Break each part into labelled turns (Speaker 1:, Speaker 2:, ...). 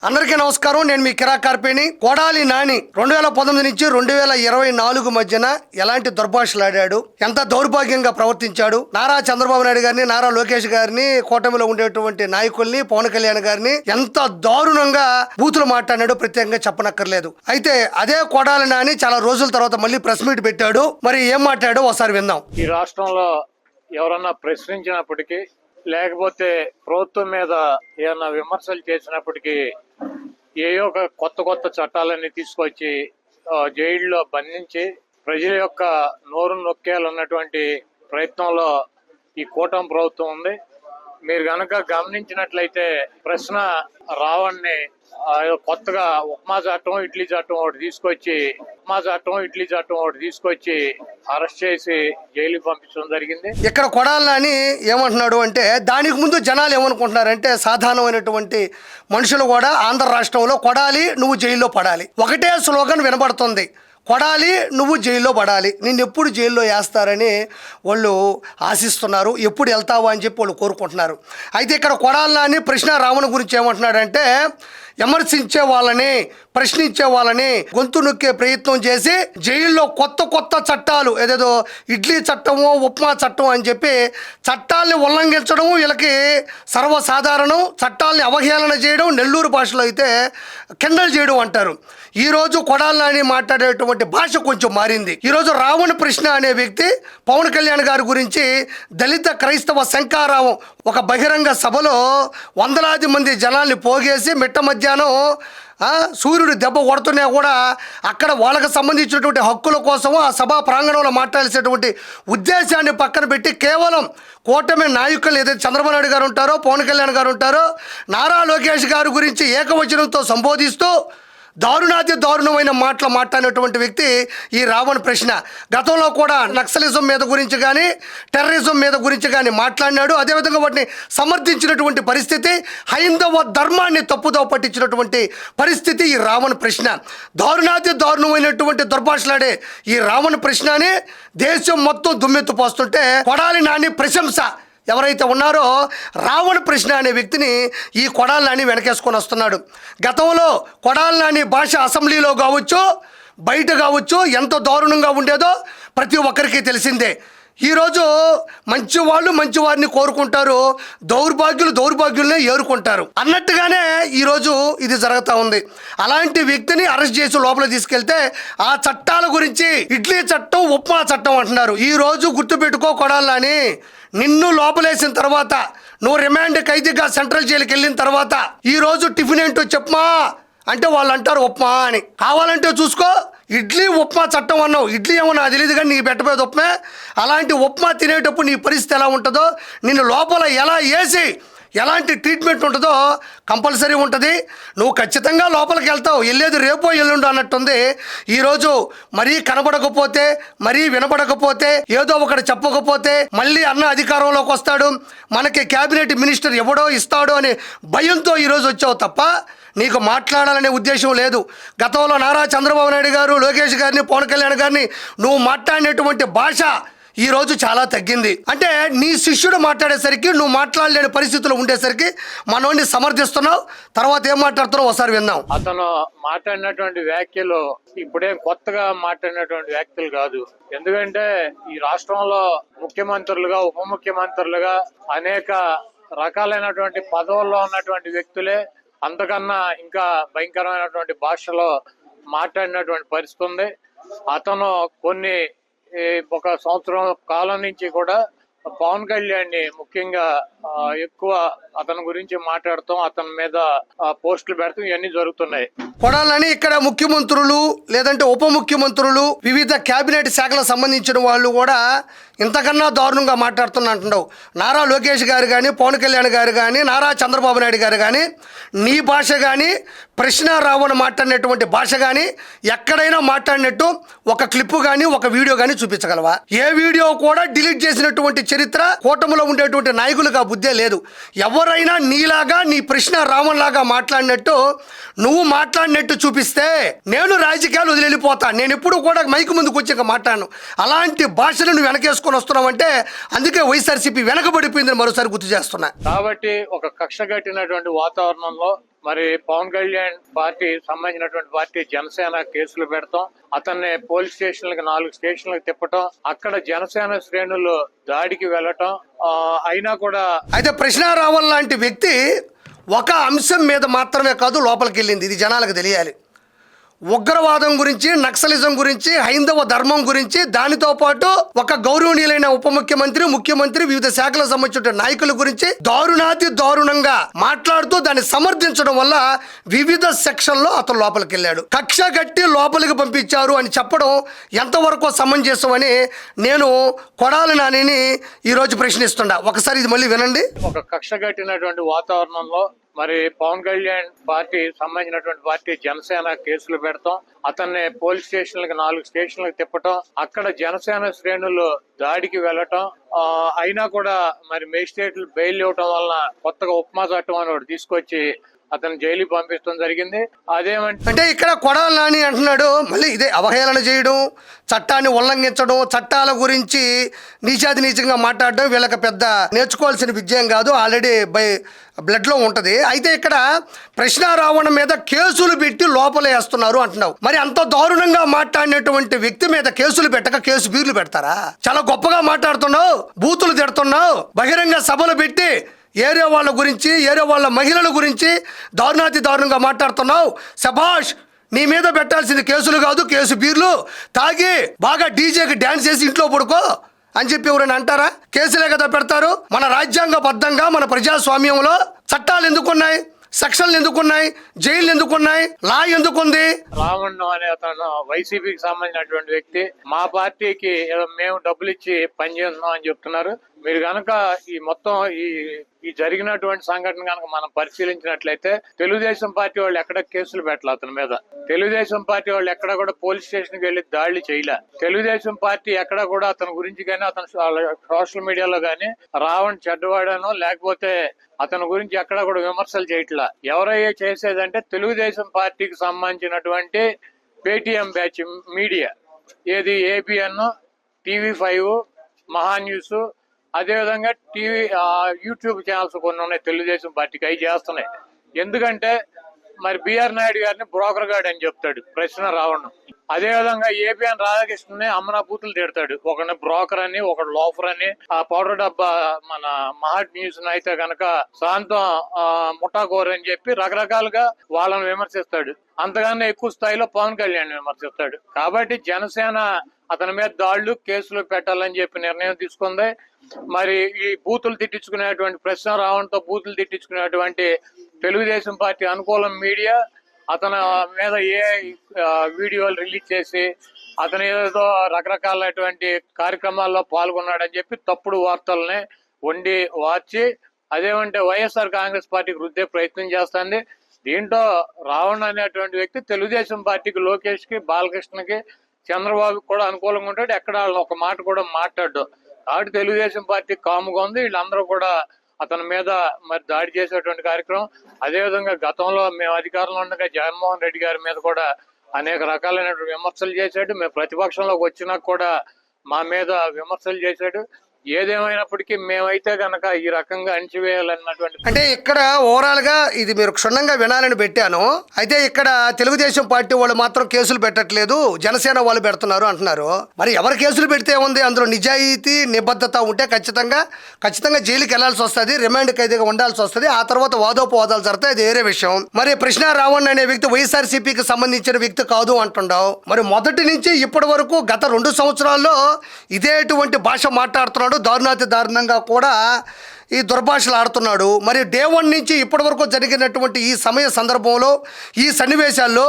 Speaker 1: అందరికీ నమస్కారం. నేను మీ కిరా కార్పేని. కొడాలి నాని 2019 నుంచి 2024 మధ్యన ఎలాంటి దుర్భాషలాడాడు, ఎంత దౌర్భాగ్యంగా ప్రవర్తించాడు, నారా చంద్రబాబు నాయుడు గారిని, నారా లోకేష్ గారిని, కూటమిలో ఉండేటువంటి నాయకుల్ని, పవన్ కళ్యాణ్ గారిని ఎంత దారుణంగా బూతులు మాట్లాడాడో ప్రత్యేకంగా చెప్పనక్కర్లేదు. అయితే అదే కొడాలి నాని చాలా రోజుల తర్వాత మళ్ళీ ప్రెస్ మీట్ పెట్టాడు. మరి ఏం మాట్లాడో ఒకసారి విందాం.
Speaker 2: ఈ రాష్ట్రంలో ఎవరన్నా ప్రశ్నించినప్పటికీ లేకపోతే ప్రభుత్వం మీద ఏమన్నా విమర్శలు చేసినప్పటికీ ఏయో ఒక కొత్త చట్టాలన్నీ తీసుకొచ్చి జైల్లో బంధించి ప్రజల యొక్క నోరు నొక్కేయాలన్నటువంటి ప్రయత్నంలో ఈ కూటమి ప్రభుత్వం ఉంది. మీరు గనక గమనించినట్లయితే ప్రశ్న రావణ్ణి కొత్తగా ఉప్మా చట్టం ఇడ్లీ చట్టం ఒకటి తీసుకొచ్చి అరెస్ట్ చేసి జైలుకి పంపించడం జరిగింది.
Speaker 1: ఇక్కడ కొడాలి నాని ఏమంటున్నాడు అంటే, దానికి ముందు జనాలు ఏమనుకుంటున్నారంటే, సాధారణమైనటువంటి మనుషులు కూడా ఆంధ్ర రాష్ట్రంలో కొడాలి నువ్వు జైల్లో పడాలి ఒకటే స్లోగన్ వినబడుతుంది. కొడాలి నువ్వు జైల్లో పడాలి, నిన్ను ఎప్పుడు జైల్లో వేస్తారని వాళ్ళు ఆశిస్తున్నారు, ఎప్పుడు వెళ్తావా అని చెప్పి వాళ్ళు కోరుకుంటున్నారు. అయితే ఇక్కడ కొడాలి నాని కృష్ణ రావణ గురించి ఏమంటున్నాడంటే, విమర్శించే వాళ్ళని, ప్రశ్నించే వాళ్ళని గొంతు నొక్కే ప్రయత్నం చేసి జైల్లో కొత్త చట్టాలు, ఏదేదో ఇడ్లీ చట్టము, ఉప్మా చట్టం అని చెప్పి చట్టాలని ఉల్లంఘించడం వీళ్ళకి సర్వసాధారణం. చట్టాలని అవహేళన చేయడం, నెల్లూరు భాషలో అయితే కిండల్ చేయడం అంటారు. ఈరోజు కొడాలి నాని మాట్లాడేటువంటి భాష కొంచెం మారింది. ఈరోజు రావణ కృష్ణ అనే వ్యక్తి పవన్ కళ్యాణ్ గారి గురించి దళిత క్రైస్తవ శంఖారావం ఒక బహిరంగ సభలో వందలాది మంది జనాల్ని పోగేసి మిట్ట మధ్యాహ్నం సూర్యుడు దెబ్బ కొడుతున్నా కూడా అక్కడ వాళ్ళకు సంబంధించినటువంటి హక్కుల కోసం ఆ సభా ప్రాంగణంలో మాట్లాడాల్సినటువంటి ఉద్దేశాన్ని పక్కన పెట్టి కేవలం కూటమి నాయకులు ఏదైతే చంద్రబాబు నాయుడు గారు ఉంటారో, పవన్ కళ్యాణ్ గారు ఉంటారో, నారా లోకేష్ గారి గురించి ఏకవచనంతో సంబోధిస్తూ దారుణమైన మాటలు మాట్లాడినటువంటి వ్యక్తి ఈ రావణ కృష్ణ. గతంలో కూడా నక్సలిజం మీద గురించి కానీ, టెర్రరిజం మీద గురించి కానీ మాట్లాడినాడు. అదేవిధంగా వాటిని సమర్థించినటువంటి పరిస్థితి, హైందవ ధర్మాన్ని తప్పుదో పట్టించినటువంటి పరిస్థితి ఈ రావణ కృష్ణ. దారుణమైనటువంటి దుర్భాషలాడే ఈ రావణ కృష్ణని దేశం మొత్తం దుమ్మెత్తుపోస్తుంటే కొడాలి నాని ప్రశంస ఎవరైతే ఉన్నారో రావణ కృష్ణ అనే వ్యక్తిని ఈ కొడాలి నాని వెనకేసుకొని వస్తున్నాడు. గతంలో కొడాలి నాని భాష అసెంబ్లీలో కావచ్చు, బయట కావచ్చు ఎంత దారుణంగా ఉండేదో ప్రతి ఒక్కరికి తెలిసిందే. ఈరోజు మంచివారిని కోరుకుంటారు, దౌర్భాగ్యులనే ఏరుకుంటారు అన్నట్టుగానే ఈరోజు ఇది జరుగుతూ ఉంది. అలాంటి వ్యక్తిని అరెస్ట్ చేసి లోపల తీసుకెళ్తే ఆ చట్టాల గురించి ఇడ్లీ చట్టం, ఉప్మా చట్టం అంటున్నారు. ఈరోజు గుర్తుపెట్టుకో కొడాలి నాని, నిన్ను లోపలేసిన తర్వాత, నువ్వు రిమాండ్ ఖైదీగా సెంట్రల్ జైలుకి వెళ్ళిన తర్వాత ఈరోజు టిఫిన్ ఏంటో చెప్పమా అంటే వాళ్ళు అంటారు ఉప్మా అని. కావాలంటే చూసుకో, ఇడ్లీ ఉప్మా చట్టం అన్నావు, ఇడ్లీ ఏమో నాకు తెలియదు కానీ నీకు పెట్టబోయేది ఉప్మా. అలాంటి ఉప్మా తినేటప్పుడు నీ పరిస్థితి ఎలా ఉంటుందో, నిన్ను లోపల ఎలా వేసి ఎలాంటి ట్రీట్మెంట్ ఉంటుందో కంపల్సరీ ఉంటుంది. నువ్వు ఖచ్చితంగా లోపలికి వెళ్తావు, వెళ్ళేది రేపో ఎల్లుండో అన్నట్టుంది. ఈరోజు మరీ కనబడకపోతే, మరీ వినబడకపోతే, ఏదో ఒకటి చెప్పకపోతే మళ్ళీ అన్న అధికారంలోకి వస్తాడు, మనకి క్యాబినెట్ మినిస్టర్ ఎవడో ఇస్తాడు అనే భయంతో ఈరోజు వచ్చావు తప్ప నీకు మాట్లాడాలనే ఉద్దేశం లేదు. గతంలో నారా చంద్రబాబు నాయుడు గారు, లోకేష్ గారిని, పవన్ కళ్యాణ్ గారిని నువ్వు మాట్లాడినటువంటి భాష ఈరోజు చాలా తగ్గింది. అంటే నీ శిష్యుడు మాట్లాడేసరికి నువ్వు మాట్లాడలేని పరిస్థితులు ఉండేసరికి మనోడిని సమర్థిస్తున్నావు. తర్వాత ఏం మాట్లాడుతున్నావు ఒకసారి విందాం.
Speaker 2: అతను మాట్లాడినటువంటి వ్యాఖ్యలు ఇప్పుడేం కొత్తగా మాట్లాడినటువంటి వ్యాఖ్యలు కాదు. ఎందుకంటే ఈ రాష్ట్రంలో ముఖ్యమంత్రులుగా, ఉప ముఖ్యమంత్రులుగా అనేక రకాలైనటువంటి పదవుల్లో ఉన్నటువంటి వ్యక్తులే అంతకన్నా ఇంకా భయంకరమైనటువంటి భాషలో మాట్లాడినటువంటి పరిస్థితి ఉంది. అతను ఒక సంవత్సరం కాలం నుంచి కూడా పవన్ కళ్యాణ్ ని ముఖ్యంగా ఎక్కువ అతని గురించి మాట్లాడతాం, అతని మీద పోస్టులు పెడతాం, ఇవన్నీ జరుగుతున్నాయి.
Speaker 1: కొడాలని ఇక్కడ ముఖ్యమంత్రులు లేదంటే ఉప ముఖ్యమంత్రులు, వివిధ క్యాబినెట్ శాఖలకు సంబంధించిన వాళ్ళు కూడా ఇంతకన్నా దారుణంగా మాట్లాడుతున్నట్టున్నావు. నారా లోకేష్ గారు కానీ, పవన్ కళ్యాణ్ గారు కానీ, నారా చంద్రబాబు నాయుడు గారు కానీ నీ భాష కానీ, కృష్ణ రావణ మాట్లాడినటువంటి భాష కానీ ఎక్కడైనా మాట్లాడినట్టు ఒక క్లిప్ కానీ, ఒక వీడియో కానీ చూపించగలవా? ఏ వీడియో కూడా డిలీట్ చేసినటువంటి చరిత్ర కూటమిలో ఉండేటువంటి నాయకులకు ఆ బుద్ధే లేదు. ఎవరైనా నీలాగా, నీ కృష్ణ రావణ్ లాగా మాట్లాడినట్టు నువ్వు మాట్లాడినట్టు చూపిస్తే నేను రాజకీయాలు వదిలిపోతా. నేను ఎప్పుడు కూడా మైకు ముందుకు వచ్చాక మాట్లాడను. అలాంటి భాషను నువ్వు వెనకేసుకొని వస్తున్నావంటే అందుకే వైఎస్ఆర్సీపీ వెనకబడిపోయిందని మరోసారి గుర్తు చేస్తున్నా.
Speaker 2: కాబట్టి ఒక కక్ష కట్టినటువంటి వాతావరణంలో మరి పవన్ కళ్యాణ్ పార్టీ సంబంధించినటువంటి పార్టీ జనసేన కేసులు పెడతాం, అతన్ని పోలీస్ స్టేషన్లకు 4 స్టేషన్లకు తిప్పటం, అక్కడ జనసేన శ్రేణులు దాడికి వెళ్ళటం, అయినా కూడా
Speaker 1: అయితే ప్రశ్న రావల్ లాంటి వ్యక్తి ఒక అంశం మీద మాత్రమే కాదు లోపలికి వెళ్ళింది, ఇది జనాలకు తెలియాలి. ఉగ్రవాదం గురించి, నక్సలిజం గురించి, హైందవ ధర్మం గురించి, దానితో పాటు ఒక గౌరవనీయులైన ఉప ముఖ్యమంత్రి, ముఖ్యమంత్రి, వివిధ శాఖలకు సంబంధించిన నాయకుల గురించి దారుణాతి దారుణంగా మాట్లాడుతూ దాన్ని సమర్థించడం వల్ల వివిధ సెక్షన్లో అతను లోపలికి వెళ్ళాడు. కక్ష కట్టి లోపలికి పంపించారు అని చెప్పడం ఎంతవరకు సమంజసం అని నేను కొడాలి నానిని ఈరోజు ప్రశ్నిస్తున్నా. ఒకసారి ఇది మళ్ళీ వినండి.
Speaker 2: ఒక కక్ష కట్టినటువంటి వాతావరణంలో మరి పవన్ కళ్యాణ్ పార్టీ సంబంధించినటువంటి పార్టీ జనసేన కేసులు పెడతాం, అతన్ని పోలీస్ స్టేషన్లకు 4 స్టేషన్లకు తిప్పటం, అక్కడ జనసేన శ్రేణులు దాడికి వెళ్ళటం, అయినా కూడా మరి మేజిస్ట్రేట్లు బెయిల్ ఇవ్వటం వలన కొత్తగా ఉపమా చట్టం అని ఒకటి తీసుకొచ్చి అతను జైలుకి పంపించడం జరిగింది.
Speaker 1: అంటే ఇక్కడ కొడాలి నాని అంటున్నాడు మళ్ళీ ఇదే అవహేళన చేయడం, చట్టాన్ని ఉల్లంఘించడం, చట్టాల గురించి నీచాతి నీచంగా మాట్లాడడం వీళ్ళకి పెద్ద నేర్చుకోవాల్సిన విజయం కాదు, ఆల్రెడీ బ్లడ్లో ఉంటుంది. అయితే ఇక్కడ ప్రశ్న రావణం మీద కేసులు పెట్టి లోపలేస్తున్నారు అంటున్నావు. మరి అంత దారుణంగా మాట్లాడినటువంటి వ్యక్తి మీద కేసులు పెట్టక కేసు బీర్లు పెడతారా? చాలా గొప్పగా మాట్లాడుతున్నావు, బూతులు తిడుతున్నావు, బహిరంగ సభలు పెట్టి ఏరే వాళ్ళ గురించి, ఏరే వాళ్ళ మహిళల గురించి దారుణాతి దారుణంగా మాట్లాడుతున్నావు. శభాష్, నీ మీద పెట్టాల్సింది కేసులు కాదు, కేసు బీర్లు తాగి బాగా డీజేకి డ్యాన్స్ చేసి ఇంట్లో పడుకో అని చెప్పి ఎవరైనా అంటారా? కేసులే కదా పెడతారు. మన రాజ్యాంగబద్ధంగా మన ప్రజాస్వామ్యంలో చట్టాలు ఎందుకున్నాయి, సెక్షన్లు ఎందుకున్నాయి, జైలు ఎందుకున్నాయి, లా ఎందుకుంది?
Speaker 2: రావణ్ అనే అతను వైసీపీకి సంబంధించినటువంటి వ్యక్తి మా పార్టీకి మేము డబ్బులు ఇచ్చి పనిచేస్తున్నాం అని చెప్తున్నారు. మీరు గనక ఈ మొత్తం ఈ జరిగినటువంటి సంఘటన కనుక మనం పరిశీలించినట్లయితే తెలుగుదేశం పార్టీ వాళ్ళు ఎక్కడ కేసులు పెట్టాలి అతని మీద, తెలుగుదేశం పార్టీ వాళ్ళు ఎక్కడ కూడా పోలీస్ స్టేషన్కి వెళ్ళి దాడులు చేయలే, తెలుగుదేశం పార్టీ ఎక్కడ కూడా అతని గురించి కానీ అతను సోషల్ మీడియాలో కానీ రావణ్ చెడ్డవాడనో లేకపోతే అతని గురించి ఎక్కడ కూడా విమర్శలు చేయట్లా. ఎవరయ్యే చేసేదంటే తెలుగుదేశం పార్టీకి సంబంధించినటువంటి పేటిఎం బ్యాచ్ మీడియా, ఏది ఏబిఎన్, TV5, మహా న్యూస్, అదేవిధంగా యూట్యూబ్ ఛానల్స్ కొన్ని ఉన్నాయి తెలుగుదేశం పార్టీకి, అవి చేస్తున్నాయి. ఎందుకంటే మరి బిఆర్ నాయుడు గారిని బ్రోకర్ గార్డ్ అని చెప్తాడు ప్రశ్న రావణం. అదేవిధంగా ఏబిఎన్ రాధాకృష్ణని అమ్మనా బూతులు తిడతాడు, ఒకరిని బ్రోకర్ అని, ఒకడు లోఫర్ అని. ఆ పౌడర్ డబ్బా మన మహా న్యూస్ అయితే కనుక శాంతం ముఠాకోర్ అని చెప్పి రకరకాలుగా వాళ్ళని విమర్శిస్తాడు. అంతకన్నా ఎక్కువ స్థాయిలో పవన్ కళ్యాణ్ విమర్శిస్తాడు. కాబట్టి జనసేన అతని మీద దాడులు, కేసులు పెట్టాలని చెప్పి నిర్ణయం తీసుకుంది. మరి ఈ బూతులు తిట్టించుకునేటువంటి ప్రశ్న రావణ్తో బూతులు తిట్టించుకునేటువంటి తెలుగుదేశం పార్టీ అనుకూలం మీడియా అతని మీద వీడియోలు రిలీజ్ చేసి అతను ఏదో రకరకాలైనటువంటి కార్యక్రమాల్లో పాల్గొన్నాడని చెప్పి తప్పుడు వార్తల్ని వండి వార్చి అదేమంటే వైఎస్ఆర్ కాంగ్రెస్ పార్టీకి రుద్దే ప్రయత్నం చేస్తుంది. దీంట్లో రావణ్ అనేటువంటి వ్యక్తి తెలుగుదేశం పార్టీకి, లోకేష్ కి, బాలకృష్ణకి, చంద్రబాబుకి కూడా అనుకూలంగా ఉంటాడు. ఎక్కడ వాళ్ళని ఒక మాట కూడా మాట్లాడు. కాబట్టి తెలుగుదేశం పార్టీ కాముగా ఉంది. వీళ్ళందరూ కూడా అతని మీద మరి దాడి చేసేటువంటి కార్యక్రమం. అదేవిధంగా గతంలో మేము అధికారంలో ఉండగా జగన్మోహన్ రెడ్డి గారి మీద కూడా అనేక రకాలైనటువంటి విమర్శలు చేశాడు. మేము ప్రతిపక్షంలోకి వచ్చినా కూడా మా మీద విమర్శలు చేశాడు. ఏదేమైనప్పటికీ మేమైతే గనక ఈ రకంగా అణిచివేయాలన్నటువంటి,
Speaker 1: అంటే ఇక్కడ ఓవరాల్ గా ఇది మీరు క్షుణ్ణంగా వినాలని పెట్టాను. అయితే ఇక్కడ తెలుగుదేశం పార్టీ వాళ్ళు మాత్రం కేసులు పెట్టట్లేదు, జనసేన వాళ్ళు పెడుతున్నారు అంటున్నారు. మరి ఎవరు కేసులు పెడితే ఉంది, అందులో నిజాయితీ నిబద్ధత ఉంటే ఖచ్చితంగా జైలుకి వెళ్లాల్సి వస్తుంది, రిమాండ్ ఖైదీగా ఉండాల్సి వస్తుంది. ఆ తర్వాత వాదోపవాదాలు జరుగుతాయి, అది వేరే విషయం. మరి ప్రశ్న రావణ్ అనే వ్యక్తి వైఎస్ఆర్సీపీకి సంబంధించిన వ్యక్తి కాదు అంటుండవు. మరి మొదటి నుంచి ఇప్పటి వరకు గత 2 సంవత్సరాల్లో ఇదేటువంటి భాష మాట్లాడుతున్నాడు, దారుణాతి దారుణంగా కూడా ఈ దుర్భాషలు ఆడుతున్నాడు. మరి డే 1 నుంచి ఇప్పటి వరకు జరిగినటువంటి ఈ సమయ సందర్భంలో, ఈ సన్నివేశాల్లో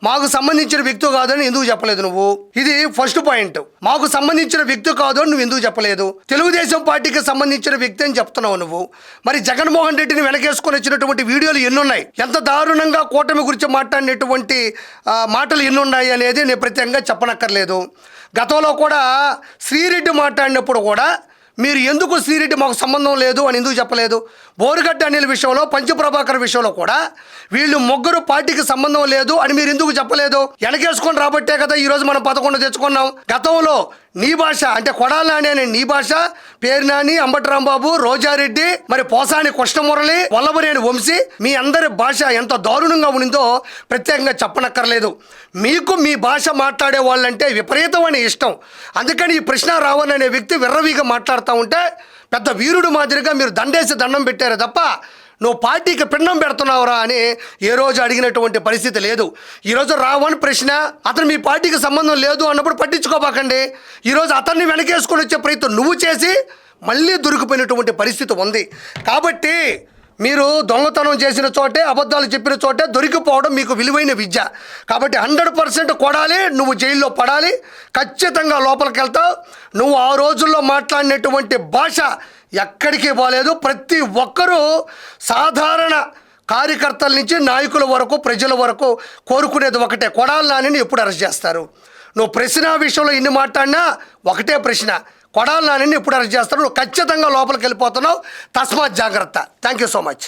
Speaker 1: మాకు సంబంధించిన వ్యక్తి కాదని ఎందుకు చెప్పలేదు నువ్వు? ఇది ఫస్ట్ పాయింట్. మాకు సంబంధించిన వ్యక్తి కాదు అని నువ్వు ఎందుకు చెప్పలేదు? తెలుగుదేశం పార్టీకి సంబంధించిన వ్యక్తి అని చెప్తున్నావు నువ్వు. మరి జగన్మోహన్ రెడ్డిని వెనకేసుకొని వచ్చినటువంటి వీడియోలు ఎన్నున్నాయి, ఎంత దారుణంగా కూటమి గురించి మాట్లాడినటువంటి మాటలు ఎన్నున్నాయి అనేది నేను ప్రత్యేకంగా చెప్పనక్కర్లేదు. గతంలో కూడా శ్రీరెడ్డి మాట్లాడినప్పుడు కూడా మీరు ఎందుకు శ్రీరెడ్డి మాకు సంబంధం లేదు అని ఎందుకు చెప్పలేదు? బోరుగడ్డ అనిల్ విషయంలో, పంచప్రభాకర్ విషయంలో కూడా వీళ్ళు ముగ్గురు పార్టీకి సంబంధం లేదు అని మీరు ఎందుకు చెప్పలేదు? వెనకేసుకొని రాబట్టే కదా ఈరోజు మనం 11 తెచ్చుకున్నాం. గతంలో నీ భాష అంటే కొడాలి నాని అనే నీ భాష, పేరు నాని, అంబటి రాంబాబు, రోజారెడ్డి, మరి పోసాని కృష్ణమురళి, వల్లభనేని వంశీ, మీ అందరి భాష ఎంత దారుణంగా ఉండిందో ప్రత్యేకంగా చెప్పనక్కర్లేదు. మీకు మీ భాష మాట్లాడే వాళ్ళంటే విపరీతమైన ఇష్టం. అందుకని ఈ కృష్ణ రావణ్ అనే వ్యక్తి విర్రవీగా మాట్లాడుతూ ఉంటే పెద్ద వీరుడు మాదిరిగా మీరు దండేసి దండం పెట్టారు తప్ప నువ్వు పార్టీకి పిండం పెడుతున్నావురా అని ఏ రోజు అడిగినటువంటి పరిస్థితి లేదు. ఈరోజు రావణ్ ప్రశ్న అతను మీ పార్టీకి సంబంధం లేదు అన్నప్పుడు పట్టించుకోబాకండి. ఈరోజు అతన్ని వెనకేసుకొని వచ్చే ప్రయత్నం నువ్వు చేసి మళ్ళీ దొరికిపోయినటువంటి పరిస్థితి ఉంది. కాబట్టి మీరు దొంగతనం చేసిన చోటే, అబద్ధాలు చెప్పిన చోటే దొరికిపోవడం మీకు విలువైన విద్య. కాబట్టి 100% కొడాలి, నువ్వు జైల్లో పడాలి, ఖచ్చితంగా లోపలికి వెళ్తావు. నువ్వు ఆ రోజుల్లో మాట్లాడినటువంటి భాష ఎక్కడికి పోలేదు. ప్రతి ఒక్కరూ సాధారణ కార్యకర్తల నుంచి నాయకుల వరకు, ప్రజల వరకు కోరుకునేది ఒకటే, కొడాలి నానిని ఎప్పుడు అరెస్ట్ చేస్తారు? నువ్వు ప్రశ్న విషయంలో ఇన్ని మాట్లాడినా ఒకటే ప్రశ్న, కొడాలి నానిని ఎప్పుడు అరెస్ట్ చేస్తారు? నువ్వు ఖచ్చితంగా లోపలికి వెళ్ళిపోతున్నావు. తస్మాత్ జాగ్రత్త. Thank you so much.